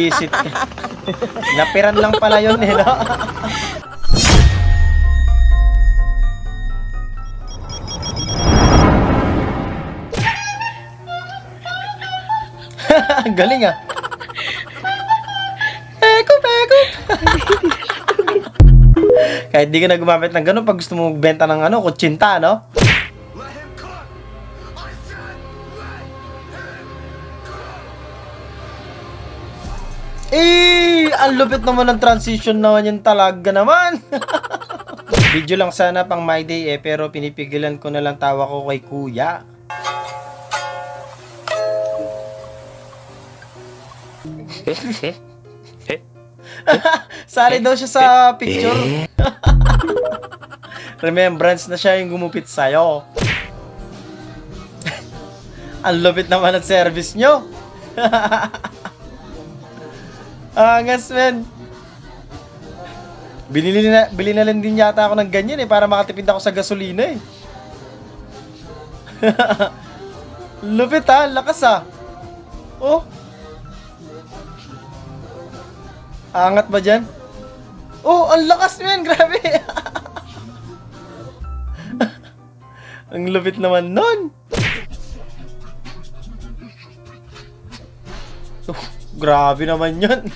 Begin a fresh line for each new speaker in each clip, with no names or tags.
Buisit ka. Napiran lang pala yun eh, no? Galing ah. Peko. Kahit di ka na gumamit ng gano'n pag gusto mo magbenta ng ano, kutsinta, no? Ang lupit naman ng transition naman yun talaga naman. Video lang sana pang my day pero pinipigilan ko na lang tawa ko kay kuya. Sali daw siya sa picture. Remembrance na siya yung gumupit sa'yo. Ang lupit naman ng service nyo. Angas, men. Bili na lang din yata ako ng ganyan para makatipid ako sa gasolina eh. Lupit ha, lakas Oh. Angat ba dyan? Oh, ang lakas, men, grabe. Ang lupit naman nun. Grabe naman yun.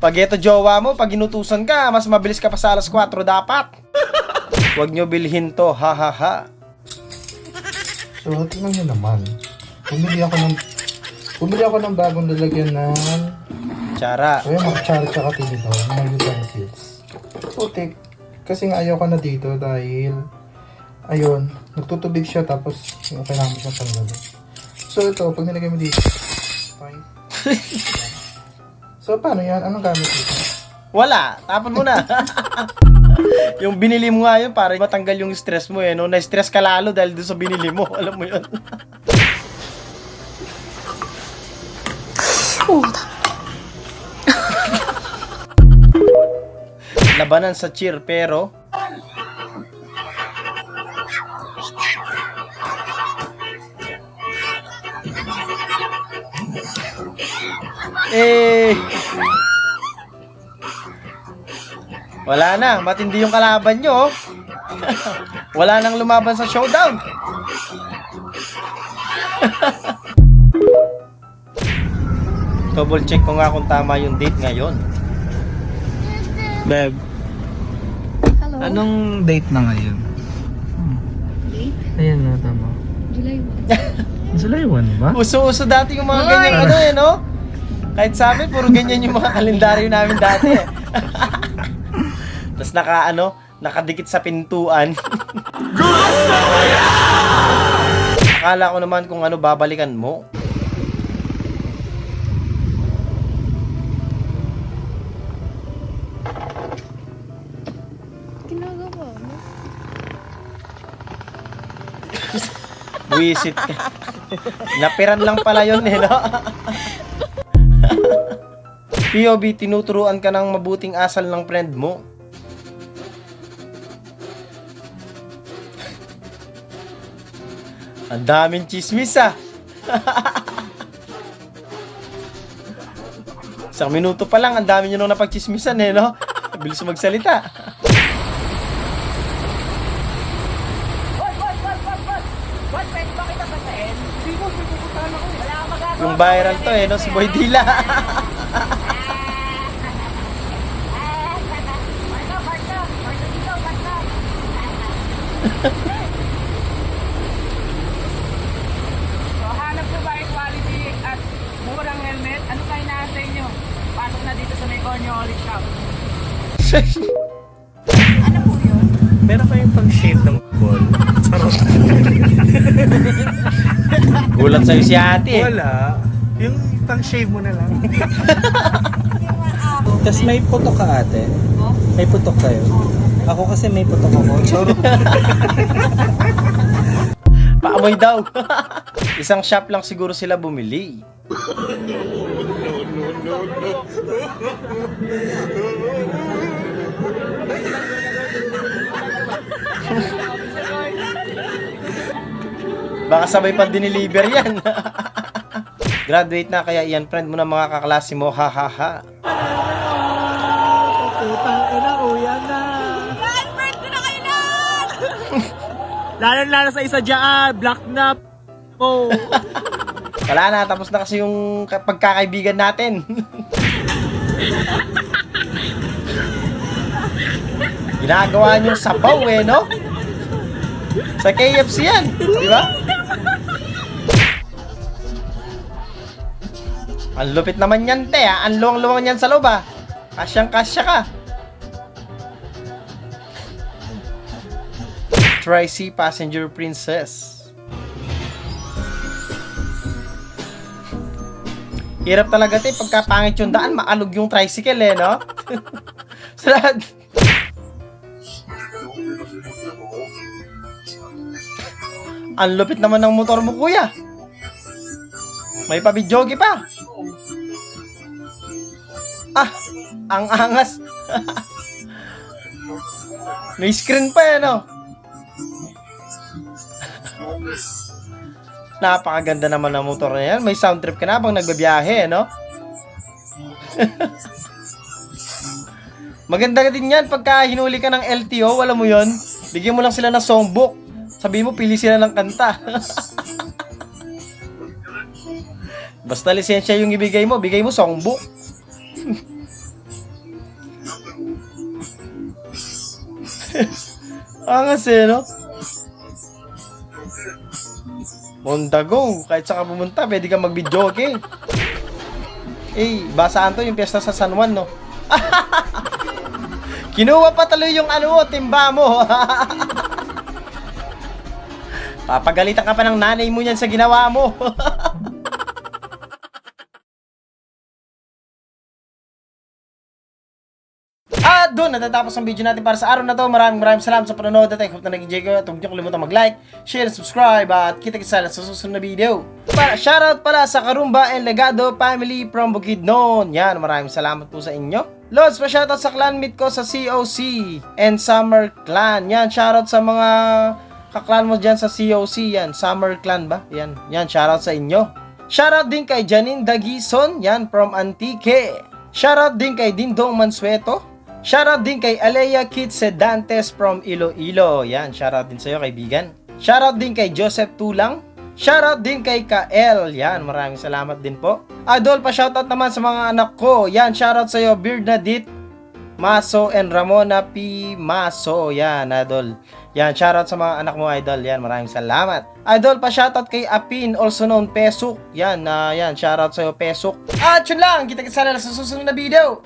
Pag ito jowa mo, pag inutusan ka, mas mabilis ka pa sa alas 4 dapat. Huwag nyo bilhin to, ha.
So, tingnan nyo naman. Bumili ako ng bagong lalagyan ng
Tsara.
So, yung tsara tsaka tinito, mga utensils. Putik. Kasi nga ayaw ko na dito dahil ayun, nagtutubig siya tapos kailangan mo siyang tanggalin. So, ito, pag nilagay mo dito, fine. So, paano yan? Anong gamit dito?
Wala, tapon mo na. Yung binili mo nga yun para matanggal yung stress mo no? Na-stress ka lalo dahil doon sa binili mo. Alam mo yun. Labanan sa cheer pero wala na, matindi yung kalaban nyo. Wala nang lumaban sa showdown. Double check ko nga kung tama yung date ngayon.
Beb,
Hello?
anong date na ngayon?
Date?
Ayan na, tama.
July 1.
July 1 ba?
Uso-uso dati yung mga ganyan no? Kahit sa amin, puro ganyan yung mga kalendaryo namin dati Tapos nakadikit sa pintuan. Akala ko naman kung babalikan mo.
Ginagawa mo?
Buisit ka. Napiran lang pala yun no? POV, tinuturuan ka ng mabuting asal ng friend mo. Ang daming chismis Isang minuto pa lang, ang dami nyo nung napagchismisan no? Bilis magsalita. Yung viral to no? Si Boy Dila.
So, hanap ko ba yung quality at murang helmet? Ano kayo nasa inyo? Pasok na dito sa may Corneo Olive Shop. Ano po yun?
Meron kayong pang-shave ng ball? Charot.
Gulat sa'yo si ate
Wala. Yung pang-shave mo na lang. Tapos may putok ka ate? May putok kayo? Ako kasi may putok ako. Charot.
Paamoy daw. Isang shop lang siguro sila bumili. Baka sabay pa diniliver yan. Graduate na, kaya iyan friend mo na mga kaklase mo, ha ha ha.
Putang ina, uyan na. Yan, friend ko na kayo na! Lalo sa isa dyan, black na po.
Wala na, tapos na kasi yung pagkakaibigan natin. Ginagawa niyo sabaw no? Sa KFC yan, di ba? Ang lupit naman yan, te, ha? Ang luwang-luwang yan sa loob, ha? Kasyang-kasya ka. Tracy Passenger Princess. Hirap talaga, te. Pagka pangit yung daan, maalog yung tricycle, no? Sarad. Ang lupit naman ng motor mo, kuya. May pabidyogi pa. Ah, ang angas. May screen pa no? Napakaganda naman ng motor na yan. May sound trip ka na bang nagbabiyahe, no? Maganda din yan pagka hinuli ka ng LTO, alam mo yon, bigyan mo lang sila ng songbook. Sabi mo, pili sila ng kanta. Basta lisensya yung ibigay mo, bigay mo songbook. Angas no? Mondago, kahit saan ka pumunta, pwede ka mag-video, okay? Basaan to yung piyesta sa San Juan, no? Kinuha pa talo yung timba mo. Papagalitan ka pa ng nanay mo yan sa ginawa mo. At doon natatapos ang video natin para sa araw na to. Maraming salamat sa panonood at I hope na nag-enjoy kayo. At huwag niyo kalimutan mag-like, share, subscribe at kita-kita sa susunod na video. Shoutout pala sa Karumba and Legado family from Bukidnon. Yan, maraming salamat po sa inyo. Lods, pa-shoutout sa clanmate ko sa COC and Summer Clan. Yan, shoutout sa mga kaklan mo dyan sa COC. Yan, Summer Clan ba? Yan, shoutout sa inyo. Shoutout din kay Janine Dagison. Yan, from Antique. Shoutout din kay Dindong Mansueto. Shoutout din kay Alea Kit Sedantes from Iloilo. Yan, shoutout din sa'yo, kaibigan. Shoutout din kay Joseph Tulang. Shoutout din kay Kael. Yan, maraming salamat din po. Idol, pa-shoutout naman sa mga anak ko. Yan, shoutout sa'yo, Bernadette Maso and Ramona P. Maso. Yan, Idol. Yan, shoutout sa mga anak mo, Idol. Yan, maraming salamat. Idol, pa-shoutout kay Apin, also known Pesuk. Yan, shoutout sa'yo, Pesuk. At yun lang, kita-kita sana sa susunod na video.